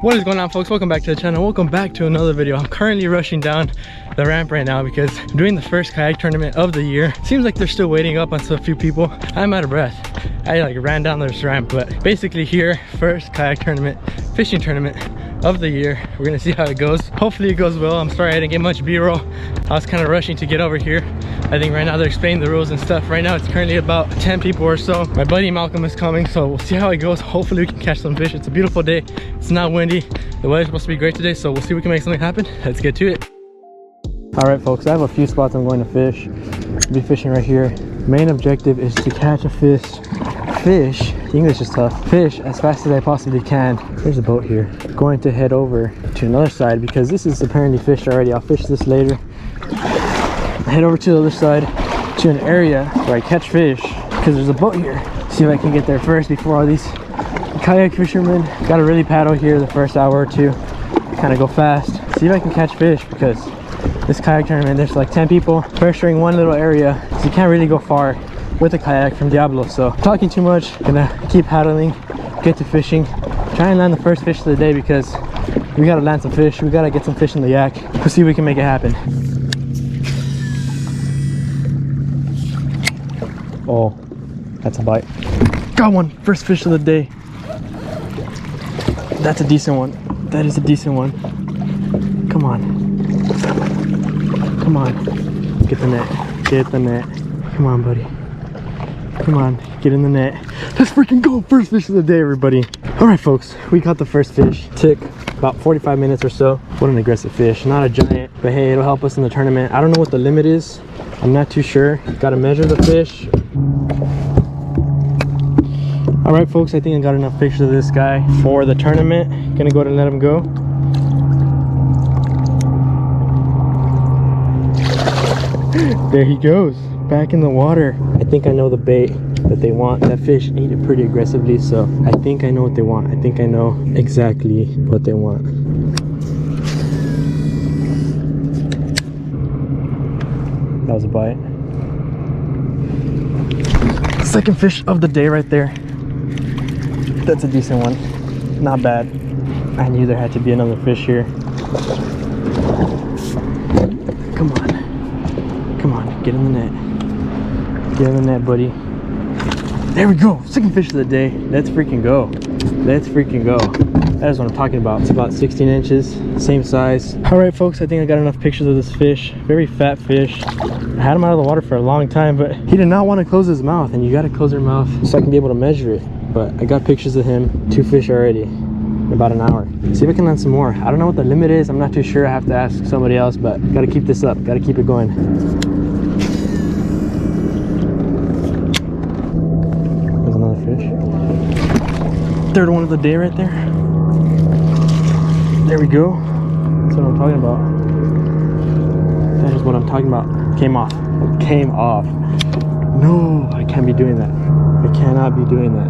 What is going on, folks? Welcome back to the channel. Welcome back to another video. I'm currently rushing down the ramp right now because I'm doing the first kayak tournament of the year. Seems like they're still waiting up on a few people. I'm out of breath. I like ran down this ramp, but basically here, first kayak tournament, fishing tournament of the year. We're gonna see how it goes. Hopefully it goes well. I'm sorry I didn't get much b-roll. I was kind of rushing to get over here. I think right now they're explaining the rules and stuff. Right now it's currently about 10 people or so. My buddy Malcolm is coming, so we'll see how it goes. Hopefully we can catch some fish. It's a beautiful day. It's not windy. The weather's supposed to be great today, so we'll see if we can make something happen. Let's get to it. All right, folks, I have a few spots I'm going to fish. I'll be fishing right here. Main objective is to catch a fish. English is tough. Fish as fast as I possibly can. There's a boat here. I'm going to head over to another side because this is apparently fished already. I'll fish this later. Head over to the other side to an area where I catch fish because there's a boat here. See if I can get there first before all these kayak fishermen. Gotta really paddle here the first hour or two. Kind of go fast. See if I can catch fish because this kayak tournament, there's like 10 people pressuring one little area, so you can't really go far with a kayak from Diablo. So talking too much, gonna keep paddling, get to fishing, try and land the first fish of the day because we gotta land some fish. We gotta get some fish in the yak. We'll see if we can make it happen. Oh, that's a bite. Got one. First fish of the day. That's a decent one. That is a decent one. Come on. Come on. Get the net. Get the net. Come on, buddy. Come on. Get in the net. Let's freaking go. First fish of the day, everybody. All right, folks. We caught the first fish. Took about 45 minutes or so. What an aggressive fish. Not a giant, but hey, it'll help us in the tournament. I don't know what the limit is. I'm not too sure. Got to measure the fish. All right, folks, I think I got enough pictures of this guy for the tournament. Gonna go ahead and let him go. There he goes, back in the water. I think I know the bait that they want. That fish ate it pretty aggressively, so I think I know what they want. I think I know exactly what they want. That was a bite. Second fish of the day right there. That's a decent one. Not bad. I knew there had to be another fish here. Come on. Come on. Get in the net. Get in the net, buddy. There we go. Second fish of the day. Let's freaking go. Let's freaking go. That is what I'm talking about. It's about 16 inches. Same size. All right, folks. I think I got enough pictures of this fish. Very fat fish. I had him out of the water for a long time, but he did not want to close his mouth, and you got to close your mouth so I can be able to measure it. But I got pictures of him. 2 fish already in about an hour. See if I can land some more. I don't know what the limit is. I'm not too sure. I have to ask somebody else, but got to keep this up. Got to keep it going. There's another fish. Third one of the day right there. There we go. That's what I'm talking about. That is what I'm talking about. Came off. It came off. No, I can't be doing that. I cannot be doing that.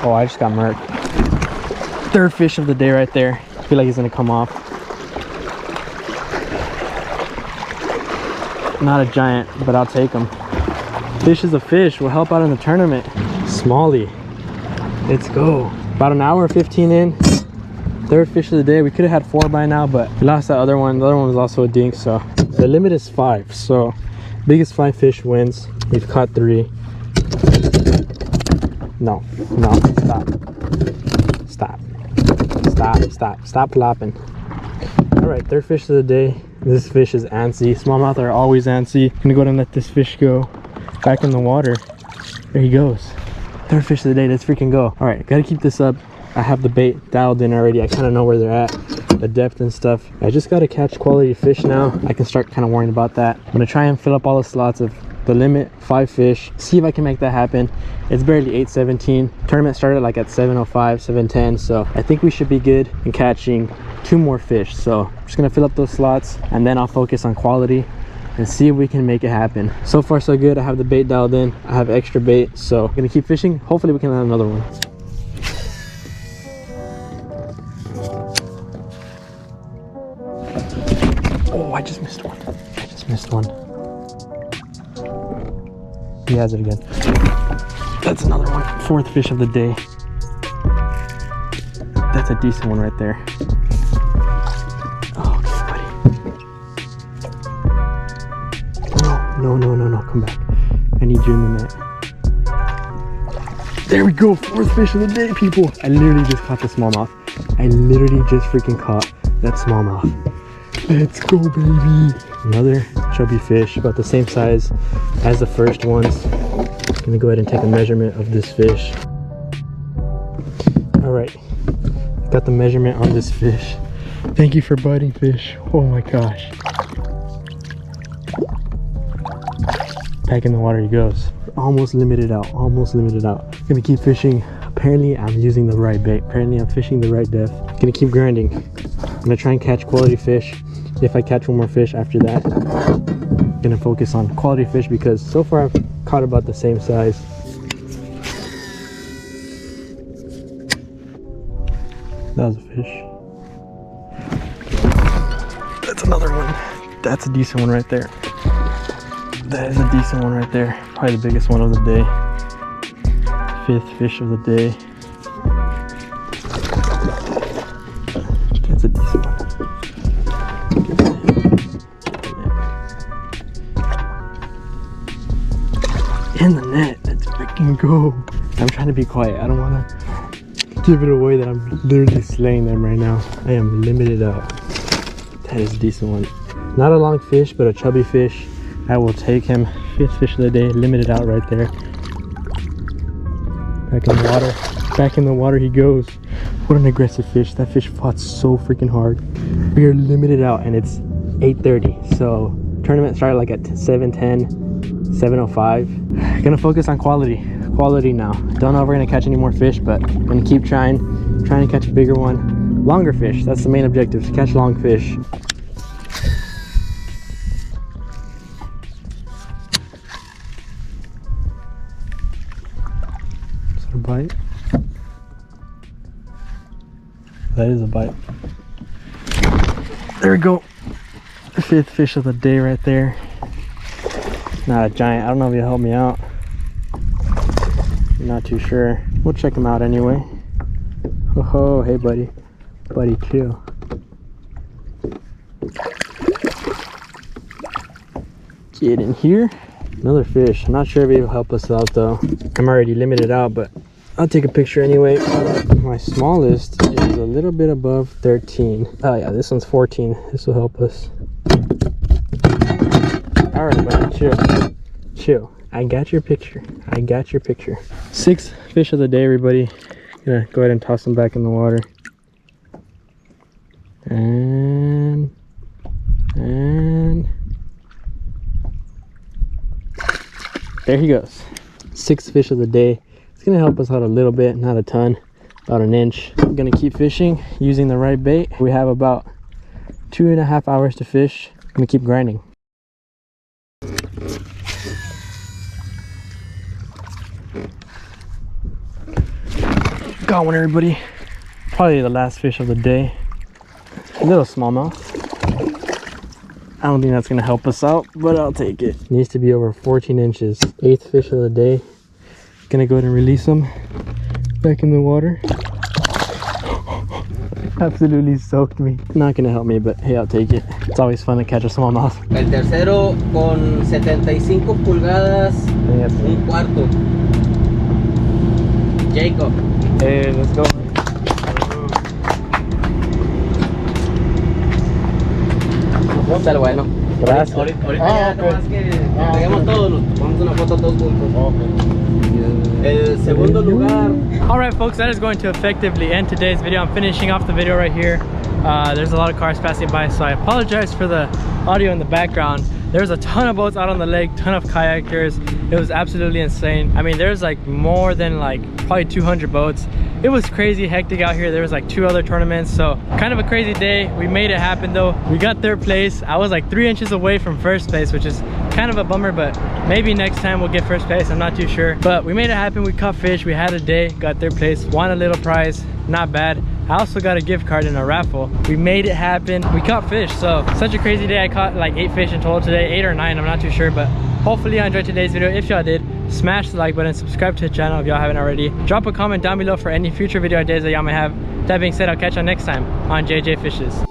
Oh, I just got murked. Third fish of the day right there. I feel like he's gonna come off. Not a giant, but I'll take him. Fish is a fish. Will help out in the tournament. Smallie. Let's go. About an hour 15 in. Third fish of the day. We could have had 4 by now, but we lost that other one. The other one was also a dink, so the limit is 5. So biggest 5 fish wins. We've caught 3. No, stop flopping. All right, third fish of the day. This fish is antsy. Smallmouth are always antsy. I'm gonna go ahead and let this fish go back in the water. There he goes. Third fish of the day. Let's freaking go. All right, gotta keep this up. I have the bait dialed in already. I kind of know where they're at, the depth and stuff. I just got to catch quality fish now. I can start kind of worrying about that. I'm going to try and fill up all the slots of the limit, 5 fish. See if I can make that happen. It's barely 8:17. Tournament started like at 7:05, 7:10. So I think we should be good in catching 2 more fish. So I'm just going to fill up those slots and then I'll focus on quality and see if we can make it happen. So far so good. I have the bait dialed in. I have extra bait. So I'm going to keep fishing. Hopefully we can land another one. Oh, I just missed one. I just missed one. He has it again. That's another one. Fourth fish of the day. That's a decent one right there. Okay, buddy. No, come back. I need you in the net. There we go, fourth fish of the day, people. I literally just caught the smallmouth. I literally just freaking caught that smallmouth. Let's go, baby. Another chubby fish, about the same size as the first ones. I'm gonna go ahead and take a measurement of this fish. All right, got the measurement on this fish. Thank you for biting, fish. Oh my gosh. Back in the water he goes. Almost limited out, almost limited out. Gonna keep fishing. Apparently I'm using the right bait. Apparently I'm fishing the right depth. Gonna keep grinding. I'm gonna try and catch quality fish. If I catch one more fish after that, I'm gonna focus on quality fish because so far I've caught about the same size. That was a fish. That's another one. That's a decent one right there. That is a decent one right there. Probably the biggest one of the day. Fifth fish of the day. That's a decent one. In the net. Let's freaking go. I'm trying to be quiet. I don't want to give it away that I'm literally slaying them right now. I am limited out. That is a decent one. Not a long fish, but a chubby fish. I will take him. Fifth fish of the day, limited out right there. Back in the water. Back in the water he goes. What an aggressive fish. That fish fought so freaking hard. We are limited out and it's 8:30. So tournament started like at 7:10, 7:05. Gonna focus on quality. Quality now. Don't know if we're gonna catch any more fish, but I'm gonna keep trying to catch a bigger one. Longer fish. That's the main objective, to catch long fish. Bite. That is a bite. There we go. Fifth fish of the day right there. Not a giant. I don't know if he'll help me out. I'm not too sure. We'll check him out anyway. Oh, hey buddy. Buddy, chill. Get in here. Another fish. I'm not sure if he'll help us out though. I'm already limited out, but I'll take a picture anyway. My smallest is a little bit above 13. Oh yeah, this one's 14. This will help us. All right, buddy, chill. Chill. I got your picture. I got your picture. Sixth fish of the day, everybody. Gonna go ahead and toss them back in the water. And there he goes. Sixth fish of the day. It's gonna help us out a little bit, not a ton, about an inch. I'm gonna keep fishing using the right bait. We have about 2.5 hours to fish. I'm gonna keep grinding. Got one, everybody. Probably the last fish of the day. A little smallmouth. I don't think that's gonna help us out, but I'll take it. Needs to be over 14 inches. Eighth fish of the day. Gonna go ahead and release them back in the water. Absolutely soaked me. Not gonna help me, but hey, I'll take it. It's always fun to catch a smallmouth. El tercero con 75 pulgadas, un cuarto. Jacob. Hey, let's go. Está el bueno. Gracias. Ahorita ya nomás que peguemos todos, nos tomamos una foto todos juntos. El segundo lugar. Alright folks, that is going to effectively end today's video. I'm finishing off the video right here. There's a lot of cars passing by, so I apologize for the audio in the background. There's a ton of boats out on the lake, ton of kayakers. It was absolutely insane. I mean, there's like more than like probably 200 boats. It was crazy hectic out here. There was like 2 other tournaments, so kind of a crazy day. We made it happen though. We got 3rd place. I was like 3 inches away from 1st place, which is kind of a bummer, but maybe next time we'll get 1st place. I'm not too sure, but we made it happen. We caught fish. We had a day, got 3rd place, won a little prize, not bad. I also got a gift card in a raffle. We made it happen. We caught fish, so such a crazy day. I caught like 8 fish in total today, 8 or 9, I'm not too sure, but hopefully you enjoyed today's video. If y'all did, smash the like button, subscribe to the channel if y'all haven't already. Drop a comment down below for any future video ideas that y'all may have. That being said, I'll catch y'all next time on JJ Fishes.